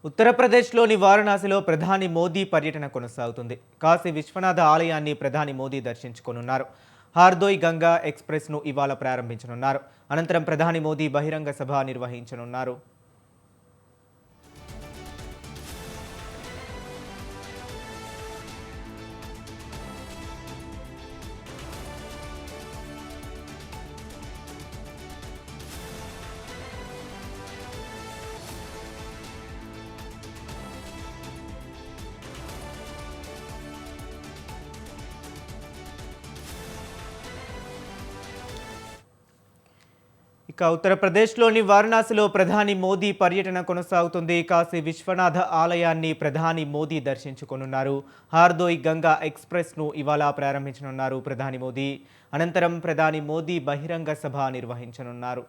ఉత్తరప్రదేశ్లోని వారణాసిలో ప్రధాని మోదీ పర్యటన కొనసాగుతుంది. కాశీ విశ్వనాథ ఆలయాన్ని ప్రధాని మోదీ దర్శించుకోనున్నారు. హార్దోయ్ గంగా ఎక్స్‌ప్రెస్‌ను ఇవాళ ప్రారంభించనున్నారు. అనంతరం ప్రధాని మోదీ బహిరంగ సభ నిర్వహించనున్నారు. ఉత్తరప్రదేశ్లోని వారణాసిలో ప్రధాని మోదీ పర్యటన కొనసాగుతుంది. కాశీ విశ్వనాథ ఆలయాన్ని ప్రధాని మోదీ దర్శించుకోనున్నారు. హార్దోయ్ గంగా ఎక్స్‌ప్రెస్‌ను ఇవాళ ప్రారంభించనున్నారు ప్రధాని మోదీ. అనంతరం ప్రధాని మోదీ బహిరంగ సభ నిర్వహించనున్నారు.